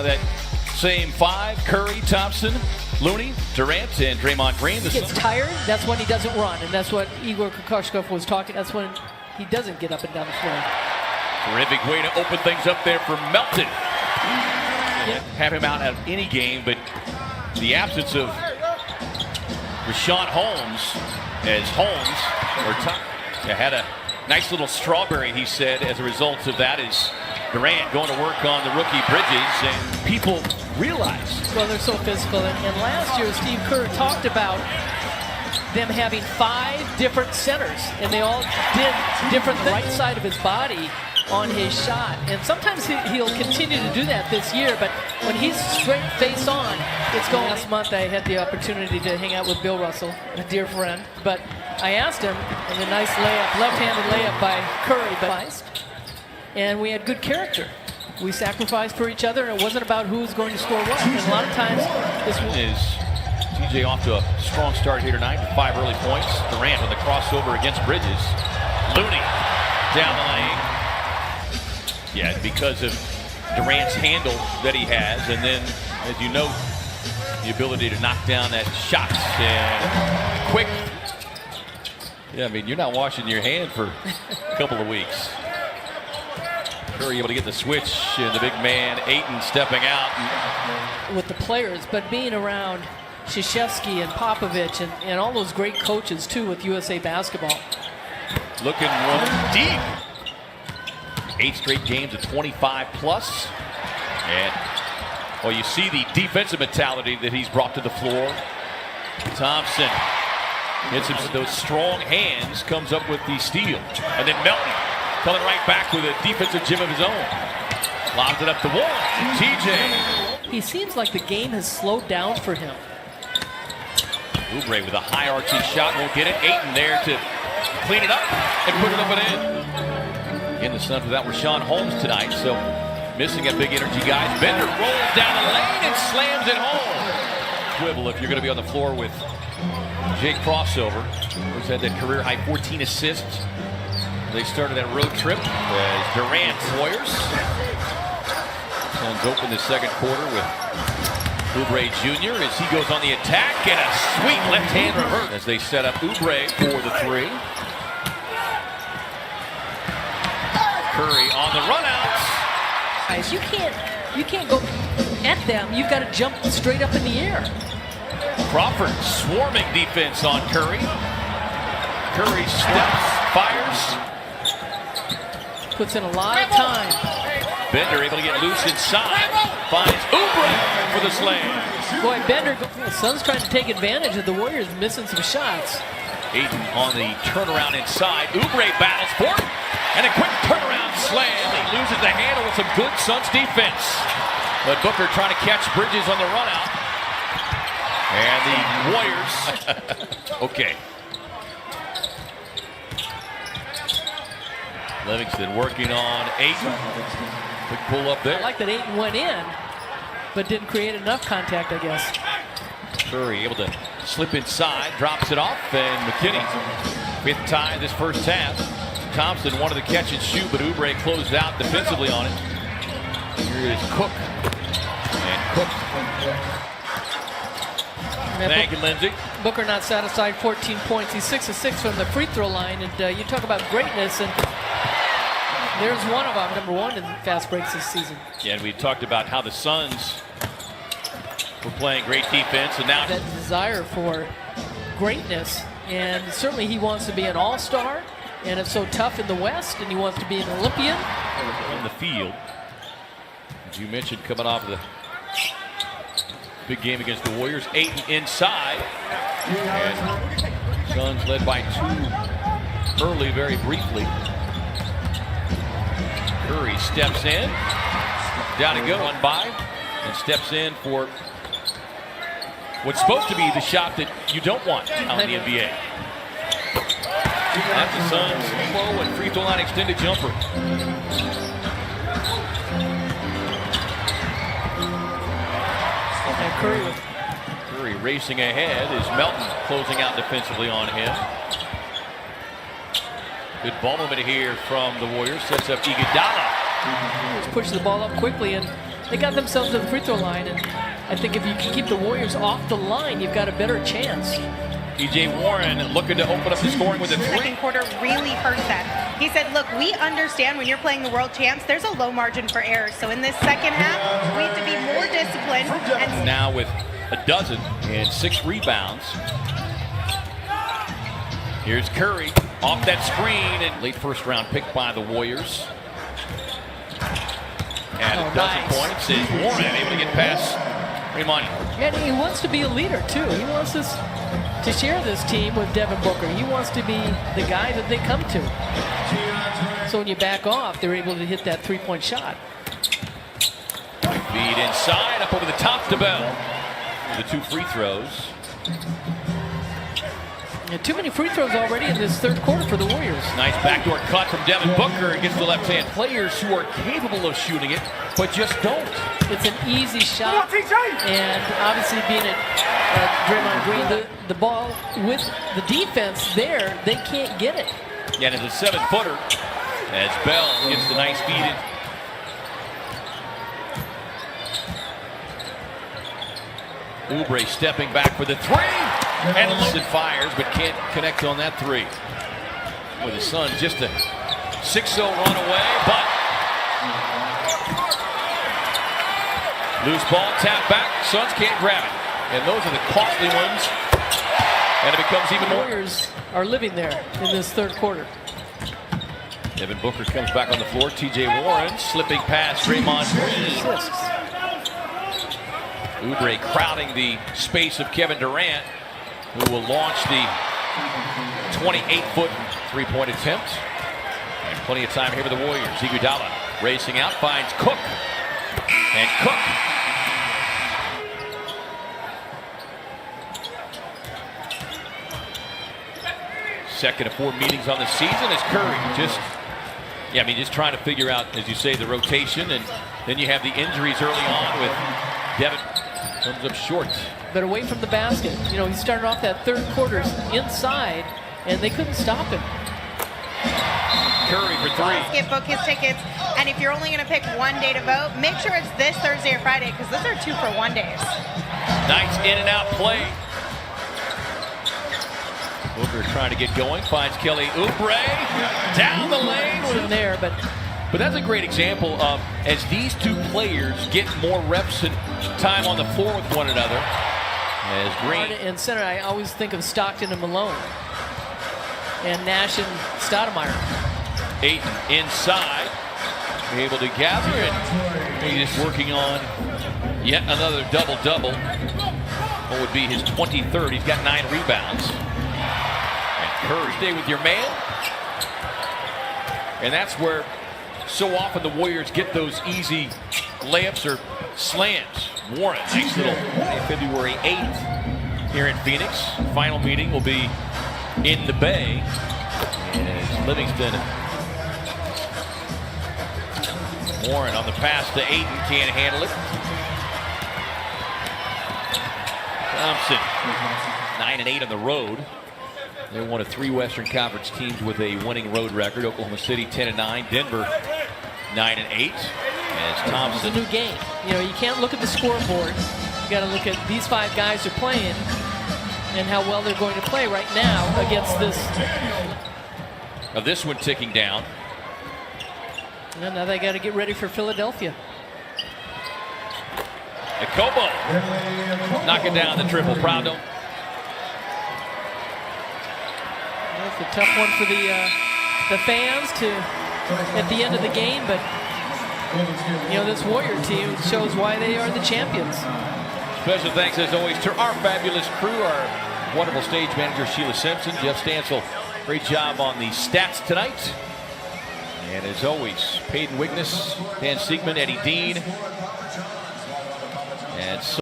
That same five: Curry, Thompson, Looney, Durant, and Draymond Green. He gets tired, that's when he doesn't run, and that's what Igor Kokoshkov was talking. That's when he doesn't get up and down the floor. Terrific way to open things up there for Melton. Have him out of any game, but the absence of Richaun Holmes, as had a nice little strawberry, he said, as a result of that, is Durant going to work on the rookie Bridges, and people realize. Well, they're so physical, and last year Steve Kerr talked about them having 5 different centers, and they all did different things. Right side of his body on his shot, and sometimes he'll continue to do that this year, but when he's straight face on, it's going. Last month I had the opportunity to hang out with Bill Russell, a dear friend, but I asked him, and a nice layup, left-handed layup by Curry, and we had good character. We sacrificed for each other, and it wasn't about who was going to score what, and a lot of times this is TJ off to a strong start here tonight with 5 early points. Durant on the crossover against Bridges. Looney down the lane. Yeah, because of Durant's handle that he has, and then, as you know, the ability to knock down that shot and quick. Yeah, I mean, you're not washing your hand for a couple of weeks. Curry able to get the switch, and the big man Ayton stepping out with the players, but being around Krzyzewski and Popovich and all those great coaches too with USA Basketball. Looking one deep. 8 straight games of 25 plus. And, well, you see the defensive mentality that he's brought to the floor. Thompson hits him with those strong hands, comes up with the steal. And then Melton coming right back with a defensive gym of his own. Lobs it up the wall. TJ. He seems like the game has slowed down for him. Oubre with a high arching shot, won't get it. Ayton there to clean it up and put it up and in. In the Suns without Richaun Holmes tonight, so missing a big energy guy. Bender rolls down the lane and slams it home. Quibble if you're going to be on the floor with Jake Crossover, who's had that career high 14 assists. They started that road trip as Durant's Warriors. Suns open the second quarter with Oubre Jr. as he goes on the attack, and a sweet left-hand reverse as they set up Oubre for the 3. Curry on the runouts. Guys, you can't go at them. You've got to jump straight up in the air. Crawford swarming defense on Curry. Curry steps, fires. Puts in a lot of time. Bender able to get loose inside. Finds Oubre for the slam. Boy, Bender, the Suns trying to take advantage of the Warriors missing some shots. Ayton on the turnaround inside. Oubre battles for it. And a quick turnaround slam. He loses the handle with some good Suns defense. But Booker trying to catch Bridges on the run out. And the Warriors. Okay. Livingston working on Ayton. Quick pull up there. I like that Ayton went in, but didn't create enough contact, I guess. Curry able to slip inside, drops it off, and McKinney 5th tie this first half. Thompson wanted to catch and shoot, but Oubre closed out defensively on it. Here is Cook. And Cook. Thank you, Lindsay. Booker not satisfied, 14 points. He's 6 of 6 from the free throw line, and you talk about greatness, and there's one of them, number 1 in fast breaks this season. Yeah, and we talked about how the Suns were playing great defense, and now that desire for greatness, and certainly he wants to be an all-star, and it's so tough in the West, and he wants to be an Olympian. On the field, as you mentioned, coming off of the big game against the Warriors, Ayton inside, and Suns led by 2 early, very briefly. Curry steps in, down to go, one by, and steps in for what's supposed to be the shot that you don't want out in the NBA. That's the Suns' low and free throw line extended jumper. And Curry racing ahead as Melton closing out defensively on him. Good ball movement here from the Warriors. Sets up Iguodala. Just pushes the ball up quickly, and they got themselves to the free throw line, and I think if you can keep the Warriors off the line, you've got a better chance. T.J. Warren looking to open up the scoring with a three. Second quarter really hurt them. He said, look, we understand when you're playing the world champs, there's a low margin for errors. So in this second half, we have to be more disciplined. And now with a dozen and 6 rebounds. Here's Curry off that screen, and late first round pick by the Warriors. And a dozen points is Warren able to get past Raymond. And he wants to be a leader too. He wants us to share this team with Devin Booker. He wants to be the guy that they come to. So when you back off, they're able to hit that three-point shot. Feed inside, up over the top to Bell. The 2 free throws. And too many free throws already in this third quarter for the Warriors. Nice backdoor cut from Devin Booker against the left hand. Players who are capable of shooting it, but just don't. It's an easy shot, and obviously being at Draymond Green, the ball with the defense there, they can't get it. Yeah, and it's a 7-footer as Bell gets the nice feed in. Oubre stepping back for the 3, and Lewis fires, but can't connect on that 3. With the Suns just a 6-0 run away, but loose ball, tap back, Suns can't grab it. And those are the costly ones, and it becomes even more. Warriors are living there in this third quarter. Devin Booker comes back on the floor. T.J. Warren slipping past Draymond Green. Oubre crowding the space of Kevin Durant, who will launch the 28-foot three-point attempt. And plenty of time here for the Warriors. Iguodala racing out, finds Cook. And Cook. Second of 4 meetings on the season as Curry just trying to figure out, as you say, the rotation. And then you have the injuries early on with Devin. Comes up short. But away from the basket. You know, he started off that third quarter inside, and they couldn't stop him. Curry for 3. book his tickets. And if you're only going to pick one day to vote, make sure it's this Thursday or Friday, because those are 2-for-1 days. Nice in and out play. Booker trying to get going, finds Kelly Oubre down the lane. Wasn't there, but that's a great example of, as these 2 players get more reps and time on the floor with one another. As Green and center, I always think of Stockton and Malone, and Nash and Stoudemire. Ayton inside, able to gather it. He's just working on yet another double-double. What would be his 23rd? He's got 9 rebounds. And Curry, stay with your man. And that's where so often the Warriors get those easy layups or slams. Warren, nice little February 8th here in Phoenix. Final meeting will be in the Bay. And Livingston. Warren on the pass to Ayton, can't handle it. Thompson, 9-8 on the road. They're one of 3 Western Conference teams with a winning road record. Oklahoma City 10-9, Denver 9-8. As Thompson, it's a new game. You know, you can't look at the scoreboard. You got to look at these 5 guys who are playing and how well they're going to play right now against this. Of this one ticking down. And now they got to get ready for Philadelphia. Kobo knocking down the triple. Prado. That's a tough one for the fans to at the end of the game, but you know, this Warrior team shows why they are the champions. Special thanks as always to our fabulous crew, our wonderful stage manager Sheila Simpson, Jeff Stansel. Great job on the stats tonight. And as always, Peyton Wigness, Dan Siegman, Eddie Dean, and so